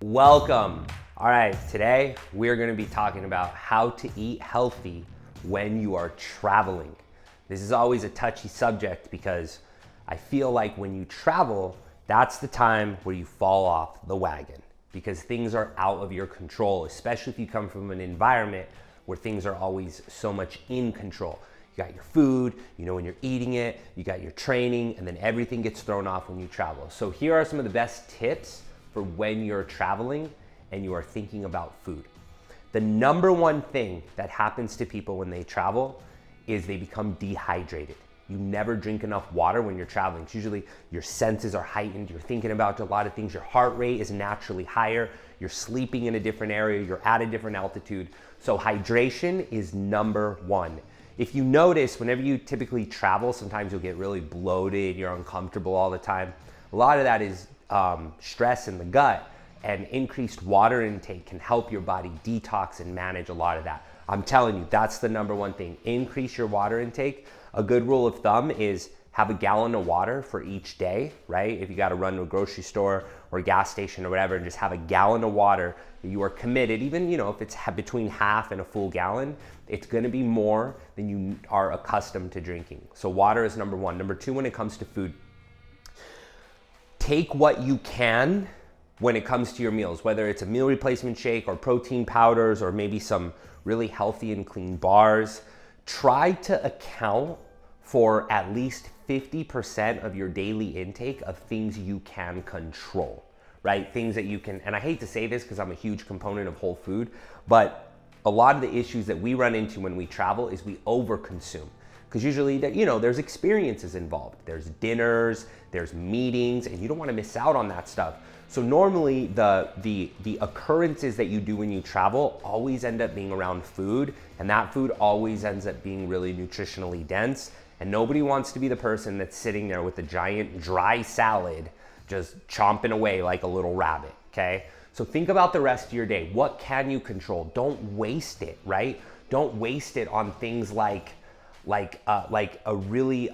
Welcome. All right, today we're going to be talking about how to eat healthy when you are traveling. This is always a touchy subject because I feel like when you travel, that's the time where you fall off the wagon because things are out of your control, especially if you come from an environment where things are always so much in control. You got your food, you know when you're eating it, you got your training, and then everything gets thrown off when you travel. So here are some of the best tips for when you're traveling and you are thinking about food. The number one thing that happens to people when they travel is they become dehydrated. You never drink enough water when you're traveling. It's usually your senses are heightened, you're thinking about a lot of things, your heart rate is naturally higher, you're sleeping in a different area, you're at a different altitude. So hydration is number one. If you notice, whenever you typically travel, sometimes you'll get really bloated, you're uncomfortable all the time. A lot of that is stress in the gut, and increased water intake can help your body detox and manage a lot of that. I'm telling you, that's the number one thing. Increase your water intake. A good rule of thumb is have a gallon of water for each day, right? If you got to run to a grocery store or a gas station or whatever, and just have a gallon of water, you are committed. Even, if it's between half and a full gallon, it's going to be more than you are accustomed to drinking. So water is number one. Number two, when it comes to food, take what you can when it comes to your meals, whether it's a meal replacement shake or protein powders or maybe some really healthy and clean bars. Try to account for at least 50% of your daily intake of things you can control, right? Things that you can, and I hate to say this because I'm a huge component of whole food, but a lot of the issues that we run into when we travel is we overconsume. Because usually, there's experiences involved. There's dinners, there's meetings, and you don't want to miss out on that stuff. So normally, the occurrences that you do when you travel always end up being around food, and that food always ends up being really nutritionally dense. And nobody wants to be the person that's sitting there with a giant dry salad, just chomping away like a little rabbit, okay? So think about the rest of your day. What can you control? Don't waste it, right? Don't waste it on things like a really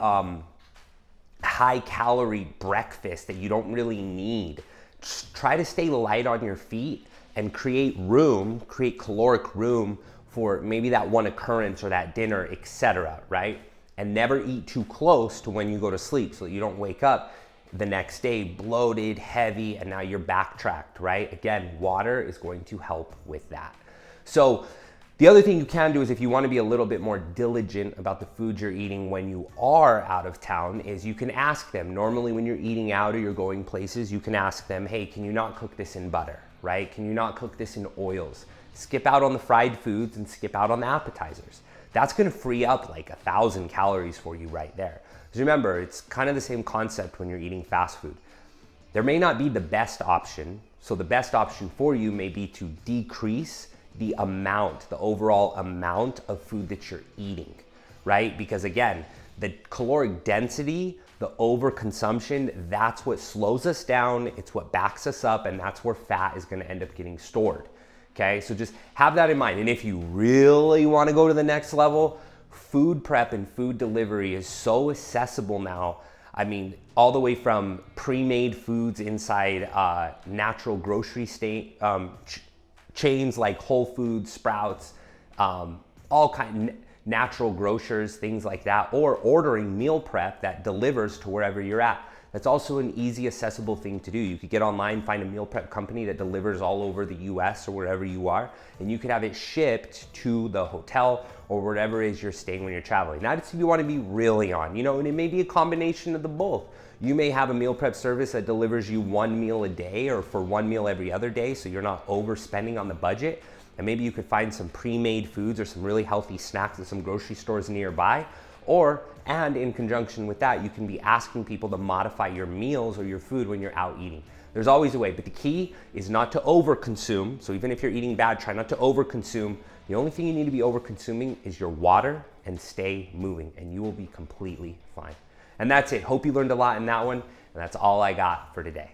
high calorie breakfast that you don't really need. Just try to stay light on your feet and create caloric room for maybe that one occurrence or that dinner, etc., right? And never eat too close to when you go to sleep so that you don't wake up the next day bloated, heavy, and now you're backtracked, right? Again, water is going to help with that. So the other thing you can do is if you want to be a little bit more diligent about the food you're eating when you are out of town is you can ask them. Normally when you're eating out or you're going places, you can ask them, hey, can you not cook this in butter, right? Can you not cook this in oils? Skip out on the fried foods and skip out on the appetizers. That's going to free up like 1,000 calories for you right there. Because remember, it's kind of the same concept when you're eating fast food. There may not be the best option. So the best option for you may be to decrease the overall amount of food that you're eating, right? Because again, the caloric density, the overconsumption, that's what slows us down, it's what backs us up, and that's where fat is gonna end up getting stored, okay? So just have that in mind. And if you really wanna go to the next level, food prep and food delivery is so accessible now. I mean, all the way from pre-made foods inside natural grocery chains like Whole Foods, Sprouts, all kind of natural grocers, things like that, or ordering meal prep that delivers to wherever you're at. That's also an easy, accessible thing to do. You could get online, find a meal prep company that delivers all over the US or wherever you are, and you could have it shipped to the hotel or wherever it is you're staying when you're traveling. That's if you want to be really on, and it may be a combination of the both. You may have a meal prep service that delivers you one meal a day or for one meal every other day, so you're not overspending on the budget. And maybe you could find some pre-made foods or some really healthy snacks at some grocery stores nearby. And in conjunction with that, you can be asking people to modify your meals or your food when you're out eating. There's always a way, but the key is not to overconsume. So even if you're eating bad, try not to overconsume. The only thing you need to be overconsuming is your water and stay moving, and you will be completely fine. And that's it. Hope you learned a lot in that one, and that's all I got for today.